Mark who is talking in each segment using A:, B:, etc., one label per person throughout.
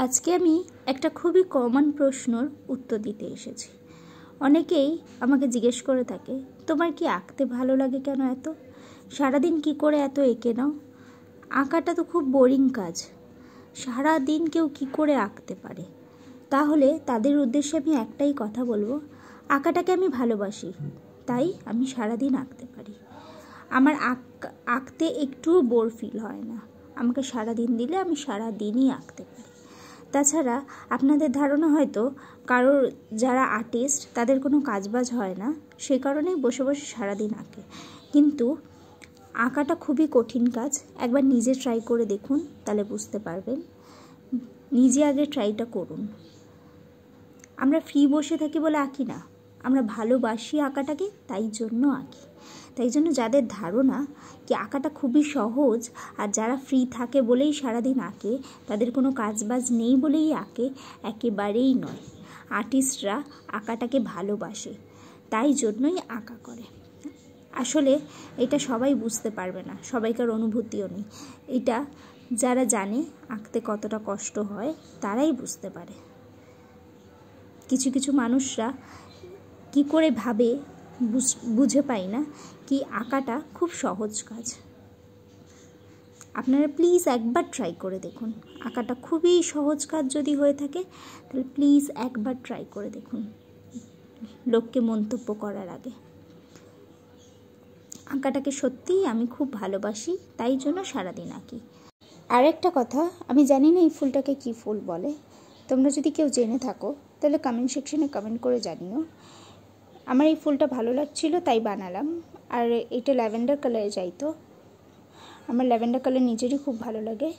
A: আজকে আমি একটা খুবই কমন প্রশ্নর উত্তর দিতে এসেছি। অনেকেই আমাকে জিজ্ঞেস করে থাকে, তোমার কি আঁকতে ভালো লাগে কেন এত? সারাদিন কি করে এত এঁকে নাও? আঁকাটা তো খুব বোরিং কাজ, সারাদিন কেউ কি করে আঁকতে পারে? তাহলে তাদের উদ্দেশ্যে আমি একটাই কথা বলবো, আঁকাটাকে আমি ভালোবাসি, তাই আমি সারাদিন আঁকতে পারি। আমার আঁকতে একটুও বোর ফিল হয় না। আমাকে সারাদিন দিলে আমি সারাদিনই আঁকতে পারি। তাছাড়া আপনাদের ধারণা হয়তো কারোর যারা আর্টিস্ট তাদের কোনো কাজবাজ হয় না, সে কারণেই বসে বসে সারাদিন আঁকে। কিন্তু আঁকাটা খুবই কঠিন কাজ। একবার নিজে ট্রাই করে দেখুন, তাহলে বুঝতে পারবেন। নিজে আগে ট্রাইটা করুন। আমরা ফ্রি বসে থাকি বলে আঁকি না, আমরা ভালোবাসি আঁকাটাকে, তাই জন্য আঁকি। তাই জন্য যাদের ধারণা কি আঁকাটা খুবই সহজ আর যারা ফ্রি থাকে বলেই সারাদিন আঁকে, তাদের কোনো কাজবাজ নেই বলেই আঁকে, একেবারেই নয়। আর্টিস্টরা আঁকাটাকে ভালোবাসে, তাই জন্যই আঁকা করে। আসলে এটা সবাই বুঝতে পারবে না, সবাইকার অনুভূতিও নেই। এটা যারা জানে আঁকতে কতটা কষ্ট হয় তারাই বুঝতে পারে। কিছু কিছু মানুষরা কি করে ভাবে বুঝে পাই না কি আঁকাটা খুব সহজ কাজ। আপনারা প্লিজ একবার ট্রাই করে দেখুন। আঁকাটা খুবই সহজ কাজ যদি হয়ে থাকে, তাহলে প্লিজ একবার ট্রাই করে দেখুন লোককে মন্তব্য করার আগে। আঁকাটাকে সত্যিই আমি খুব ভালোবাসি, তাই জন্য সারাদিন আঁকি। আরেকটা কথা, আমি জানি না এই ফুলটাকে কী ফুল বলে। তোমরা যদি কেউ জেনে থাকো তাহলে কমেন্ট সেকশনে কমেন্ট করে জানিও। আমার এই ফুলটা ভালো লাগছিল তাই বানালাম। আর এটা ল্যাভেন্ডার কালারে যাইতো। আমার ল্যাভেন্ডার কালার নিজেরই খুব ভালো লাগে,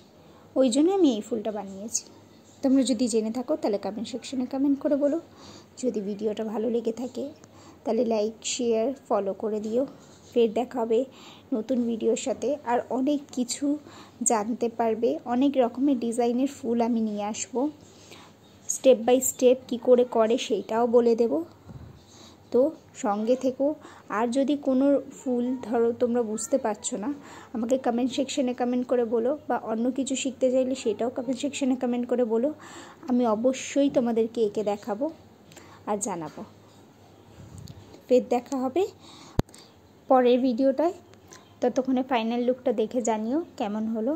A: ওই জন্য আমি এই ফুলটা বানিয়েছি। তোমরা যদি জেনে থাকো তাহলে কমেন্ট সেকশনে কমেন্ট করে বলো। যদি ভিডিওটা ভালো লেগে থাকে তাহলে লাইক, শেয়ার, ফলো করে দিও। ফের দেখা হবে নতুন ভিডিওর সাথে। আর অনেক কিছু জানতে পারবে, অনেক রকমের ডিজাইনের ফুল আমি নিয়ে আসবো। স্টেপ বাই স্টেপ কী করে করে সেইটাও বলে দেব, তো সঙ্গে থেকো। আর যদি কোনো ফুল ধরো তোমরা বুঝতে পারছো না, আমাকে কমেন্ট সেকশনে কমেন্ট করে বলো, বা অন্য কিছু শিখতে চাইলে সেটাও কমেন্ট সেকশনে কমেন্ট করে বলো। আমি অবশ্যই তোমাদেরকে এঁকে দেখাবো আর জানাবো। ফের দেখা হবে পরের ভিডিওটায়। ততক্ষণে ফাইনাল লুকটা দেখে জানিও কেমন হলো।